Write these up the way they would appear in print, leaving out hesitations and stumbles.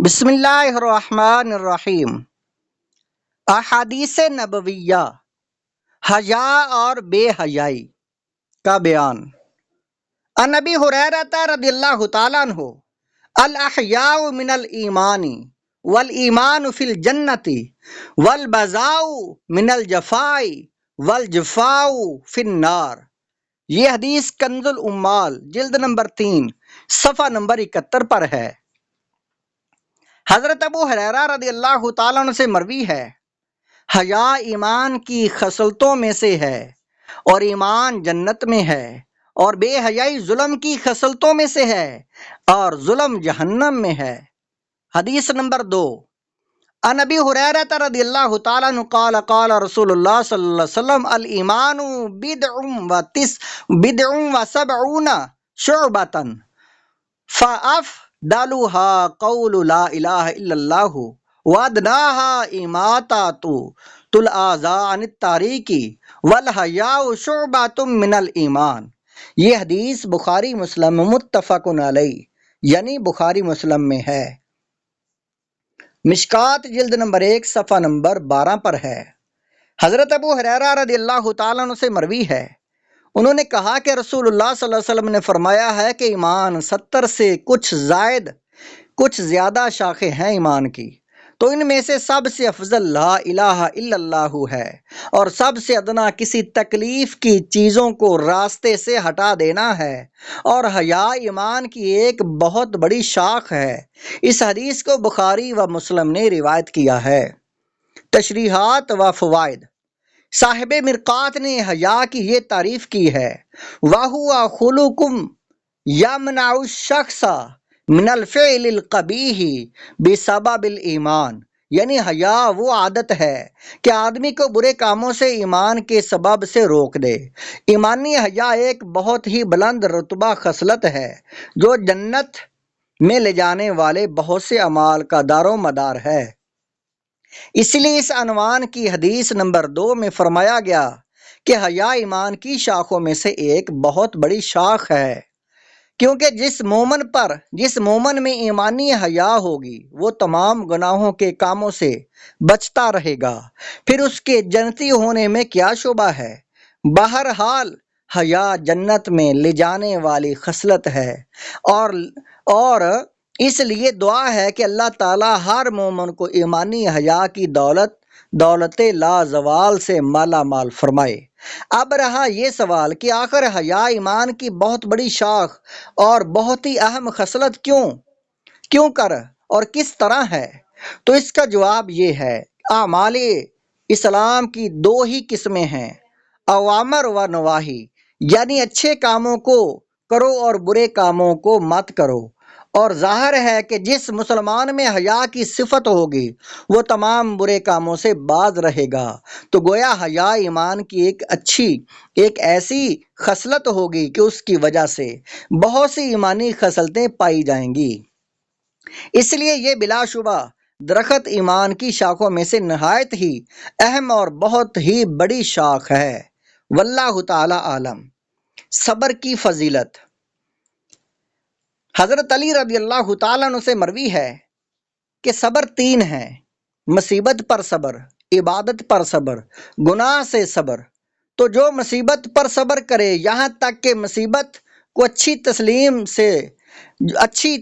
بسم اللہ الرحمن الرحیم۔ احادیث نبویہ، حیا اور بے حیائی کا بیان۔ عن ابی ہریرہ رضی اللہ تعالیٰ عنہ، الاحیاء من الایمان والایمان فی الجنۃ والبذاء من الجفاء والجفاء فی النار۔ یہ حدیث کنز الامال جلد نمبر 3 صفحہ نمبر 71 پر ہے۔ حضرت ابو ہریرہ رضی اللہ تعالیٰ عنہ سے مروی ہے، حیا ایمان کی خصلتوں میں سے ہے اور ایمان جنت میں ہے، اور بے حیائی ظلم کی خصلتوں میں سے ہے اور ظلم جہنم میں ہے۔ حدیث نمبر 2، عن ابی ہریرہ رضی اللہ تعالیٰ عنہ قال قال رسول اللہ صلی اللہ علیہ وسلم الایمان بدع و سبعون شعبۃ فافضلها قول لا الہ الا اللہ وادناها اماطۃ الاذى عن الطریق والحیاء شعبۃ من الایمان۔ یہ حدیث بخاری مسلم متفق علیہ یعنی بخاری مسلم میں ہے۔ مشکات جلد نمبر 1 صفحہ نمبر 12 پر ہے۔ حضرت ابو ہریرہ رضی اللہ تعالیٰ عنہ سے مروی ہے، انہوں نے کہا کہ رسول اللہ صلی اللہ علیہ وسلم نے فرمایا ہے کہ ایمان 70 سے کچھ زیادہ شاخیں ہیں ایمان کی، تو ان میں سے سب سے افضل لا الہ الا اللہ ہے، اور سب سے ادنا کسی تکلیف کی چیزوں کو راستے سے ہٹا دینا ہے، اور حیا ایمان کی ایک بہت بڑی شاخ ہے۔ اس حدیث کو بخاری و مسلم نے روایت کیا ہے۔ تشریحات و فوائد۔ صاحب مرقات نے حیا کی یہ تعریف کی ہے، وَهُوَ خُلُقٌ يَمْنَعُ الشَّخْصَ مِنَ الْفِعْلِ الْقَبِیحِ بِسَبَبِ الْایمان، یعنی حیا وہ عادت ہے کہ آدمی کو برے کاموں سے ایمان کے سبب سے روک دے۔ ایمانی حیا ایک بہت ہی بلند رتبہ خصلت ہے جو جنت میں لے جانے والے بہت سے اعمال کا دار و مدار ہے۔ اس لیے اس عنوان کی حدیث نمبر 2 میں فرمایا گیا کہ حیا ایمان کی شاخوں میں سے ایک بہت بڑی شاخ ہے، کیونکہ جس مومن میں ایمانی حیا ہوگی وہ تمام گناہوں کے کاموں سے بچتا رہے گا، پھر اس کے جنتی ہونے میں کیا شبہ ہے۔ بہرحال حیا جنت میں لے جانے والی خصلت ہے، اور اس لیے دعا ہے کہ اللہ تعالیٰ ہر مومن کو ایمانی حیا کی دولت لا زوال سے مالا مال فرمائے۔ اب رہا یہ سوال کہ آخر حیا ایمان کی بہت بڑی شاخ اور بہت ہی اہم خصلت کیوں کر اور کس طرح ہے، تو اس کا جواب یہ ہے، اعمال اسلام کی 2 ہی قسمیں ہیں، اوامر و نواہی، یعنی اچھے کاموں کو کرو اور برے کاموں کو مت کرو، اور ظاہر ہے کہ جس مسلمان میں حیا کی صفت ہوگی وہ تمام برے کاموں سے باز رہے گا، تو گویا حیا ایمان کی ایک ایسی خصلت ہوگی کہ اس کی وجہ سے بہت سی ایمانی خصلتیں پائی جائیں گی۔ اس لیے یہ بلا شبہ درخت ایمان کی شاخوں میں سے نہایت ہی اہم اور بہت ہی بڑی شاخ ہے۔ واللہ تعالی عالم۔ صبر کی فضیلت۔ حضرت علی رضی اللہ تعالیٰ عنہ سے مروی ہے کہ صبر 3 ہیں، مصیبت پر صبر، عبادت پر صبر، گناہ سے صبر۔ تو جو مصیبت پر صبر کرے یہاں تک کہ مصیبت کو اچھی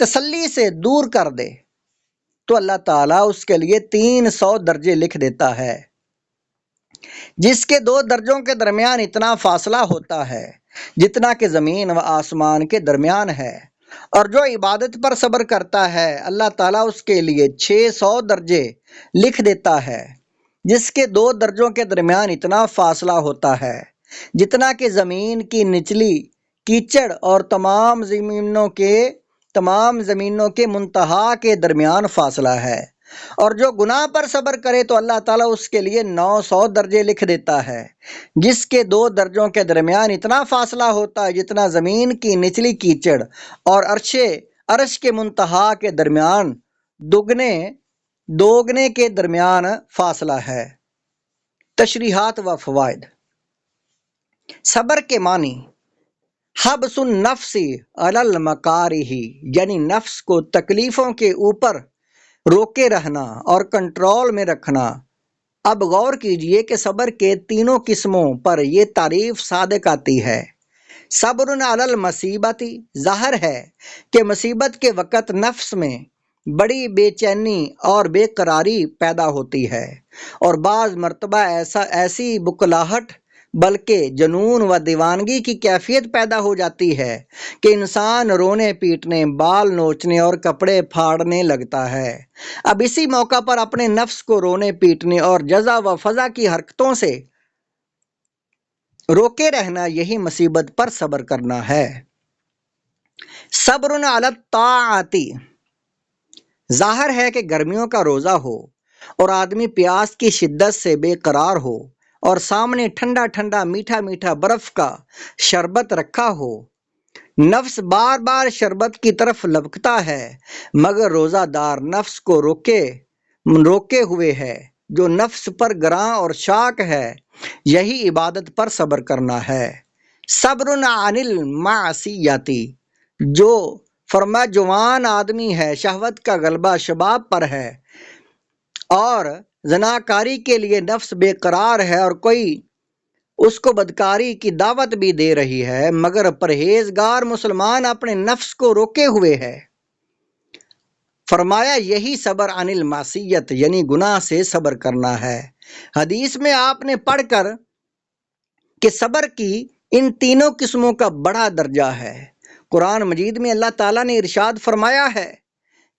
تسلی سے دور کر دے، تو اللہ تعالیٰ اس کے لیے 300 درجے لکھ دیتا ہے، جس کے 2 درجوں کے درمیان اتنا فاصلہ ہوتا ہے جتنا کہ زمین و آسمان کے درمیان ہے۔ اور جو عبادت پر صبر کرتا ہے اللہ تعالیٰ اس کے لیے 600 درجے لکھ دیتا ہے، جس کے 2 درجوں کے درمیان اتنا فاصلہ ہوتا ہے جتنا کہ زمین کی نچلی کیچڑ اور تمام زمینوں کے منتہا کے درمیان فاصلہ ہے۔ اور جو گناہ پر صبر کرے تو اللہ تعالیٰ اس کے لیے 900 درجے لکھ دیتا ہے، جس کے 2 درجوں کے درمیان اتنا فاصلہ ہوتا ہے جتنا زمین کی نچلی کیچڑ اور عرش کے منتہا کے درمیان دوگنے کے درمیان فاصلہ ہے۔ تشریحات و فوائد۔ صبر کے معنی حبس النفس علی المکارہ، یعنی نفس کو تکلیفوں کے اوپر روکے رہنا اور کنٹرول میں رکھنا۔ اب غور کیجئے کہ صبر کے تینوں قسموں پر یہ تعریف صادق آتی ہے۔ صبر علی المصیبت، ظاہر ہے کہ مصیبت کے وقت نفس میں بڑی بے چینی اور بے قراری پیدا ہوتی ہے، اور بعض مرتبہ ایسی بکلاہٹ بلکہ جنون و دیوانگی کی کیفیت پیدا ہو جاتی ہے کہ انسان رونے پیٹنے، بال نوچنے اور کپڑے پھاڑنے لگتا ہے۔ اب اسی موقع پر اپنے نفس کو رونے پیٹنے اور جزا و فضا کی حرکتوں سے روکے رہنا، یہی مصیبت پر صبر کرنا ہے۔ صبر علی الطاعت، ظاہر ہے کہ گرمیوں کا روزہ ہو اور آدمی پیاس کی شدت سے بے قرار ہو اور سامنے ٹھنڈا ٹھنڈا میٹھا میٹھا برف کا شربت رکھا ہو، نفس بار بار شربت کی طرف لپکتا ہے، مگر روزہ دار نفس کو روکے ہوئے ہے۔ جو نفس پر گراں اور شاک ہے، یہی عبادت پر صبر کرنا ہے۔ صبر عن المعصیت، جو فرما جوان آدمی ہے، شہوت کا غلبہ شباب پر ہے اور زناکاری کے لیے نفس بے قرار ہے اور کوئی اس کو بدکاری کی دعوت بھی دے رہی ہے، مگر پرہیزگار مسلمان اپنے نفس کو روکے ہوئے ہے۔ فرمایا یہی صبر عن المعصیت، یعنی گناہ سے صبر کرنا ہے۔ حدیث میں آپ نے پڑھ کر کہ صبر کی ان تینوں قسموں کا بڑا درجہ ہے۔ قرآن مجید میں اللہ تعالیٰ نے ارشاد فرمایا ہے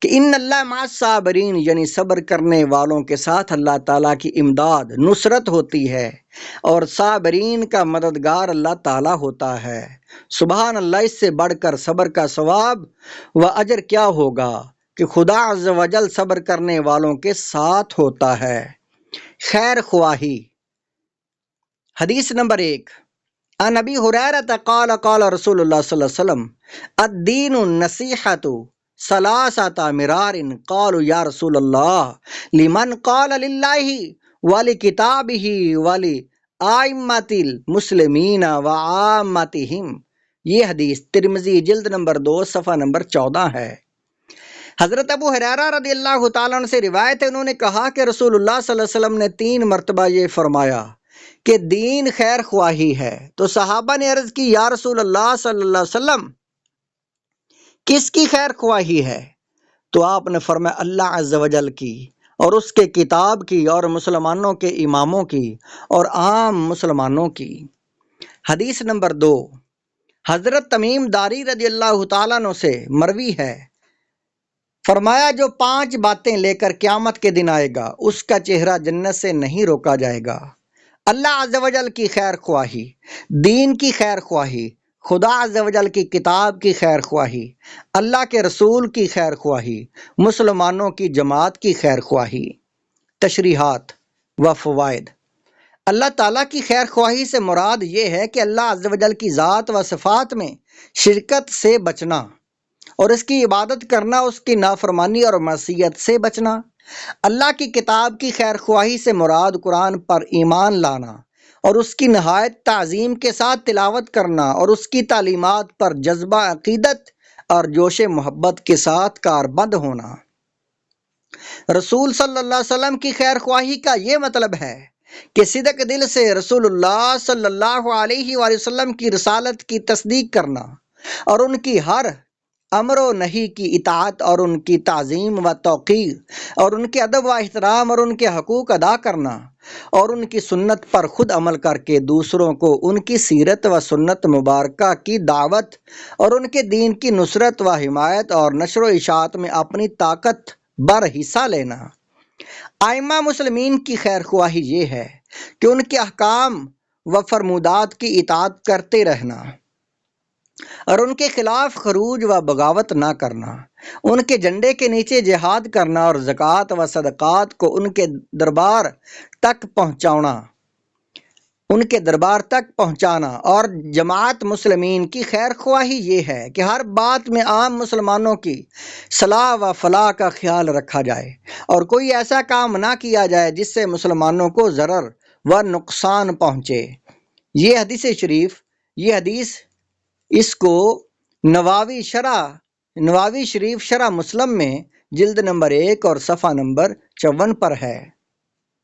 کہ ان اللہ مع الصابرین، یعنی صبر کرنے والوں کے ساتھ اللہ تعالیٰ کی امداد نصرت ہوتی ہے، اور صابرین کا مددگار اللہ تعالیٰ ہوتا ہے۔ سبحان اللہ، اس سے بڑھ کر صبر کا ثواب و اجر کیا ہوگا کہ خدا عز و جل صبر کرنے والوں کے ساتھ ہوتا ہے۔ خیر خواہی، حدیث نمبر 1، عن ابی ہریرہ قال قال رسول اللہ صلی اللہ علیہ وسلم الدین النصیحۃ ثلاثۃ مرار قالوا یا رسول اللہ لمن قال للہ ولکتابہ ولأئمۃ المسلمین وعامتہم۔ یہ حدیث ترمذی جلد نمبر 2 صفحہ نمبر 14 ہے۔ حضرت ابو ہریرہ رضی اللہ تعالیٰ عنہ سے روایت ہے، انہوں نے کہا کہ رسول اللہ صلی اللہ علیہ وسلم نے 3 مرتبہ یہ فرمایا کہ دین خیر خواہی ہے۔ تو صحابہ نے عرض کی، یا رسول اللہ صلی اللہ علیہ وسلم کس کی خیر خواہی ہے؟ تو آپ نے فرمایا اللہ عز و جل کی اور اس کے کتاب کی اور مسلمانوں کے اماموں کی اور عام مسلمانوں کی۔ حدیث نمبر 2، حضرت تمیم داری رضی اللہ تعالیٰ عنہ سے مروی ہے، فرمایا جو 5 باتیں لے کر قیامت کے دن آئے گا، اس کا چہرہ جنت سے نہیں روکا جائے گا۔ اللہ عز و جل کی خیر خواہی، دین کی خیر خواہی، خدا عز و جل کی کتاب کی خیر خواہی، اللہ کے رسول کی خیر خواہی، مسلمانوں کی جماعت کی خیر خواہی۔ تشریحات و فوائد۔ اللہ تعالیٰ کی خیر خواہی سے مراد یہ ہے کہ اللہ عز و جل کی ذات و صفات میں شرکت سے بچنا اور اس کی عبادت کرنا، اس کی نافرمانی اور معصیت سے بچنا۔ اللہ کی کتاب کی خیر خواہی سے مراد قرآن پر ایمان لانا اور اس کی نہایت تعظیم کے ساتھ تلاوت کرنا اور اس کی تعلیمات پر جذبہ عقیدت اور جوش محبت کے ساتھ کاربند ہونا۔ رسول صلی اللہ علیہ وسلم کی خیر خواہی کا یہ مطلب ہے کہ صدق دل سے رسول اللہ صلی اللہ علیہ وآلہ وسلم کی رسالت کی تصدیق کرنا اور ان کی ہر امر و نہی کی اطاعت اور ان کی تعظیم و توقیر اور ان کے ادب و احترام اور ان کے حقوق ادا کرنا اور ان کی سنت پر خود عمل کر کے دوسروں کو ان کی سیرت و سنت مبارکہ کی دعوت اور ان کے دین کی نصرت و حمایت اور نشر و اشاعت میں اپنی طاقت بر حصہ لینا۔ ائمہ مسلمین کی خیر خواہی یہ ہے کہ ان کے احکام و فرمودات کی اطاعت کرتے رہنا اور ان کے خلاف خروج و بغاوت نہ کرنا، ان کے جھنڈے کے نیچے جہاد کرنا اور زکوٰۃ و صدقات کو ان کے دربار تک پہنچانا۔ اور جماعت مسلمین کی خیر خواہی یہ ہے کہ ہر بات میں عام مسلمانوں کی صلاح و فلاح کا خیال رکھا جائے اور کوئی ایسا کام نہ کیا جائے جس سے مسلمانوں کو ضرر و نقصان پہنچے۔ یہ حدیث اس کو نواوی شریف شرح مسلم میں جلد نمبر 1 اور صفحہ نمبر 54 پر ہے۔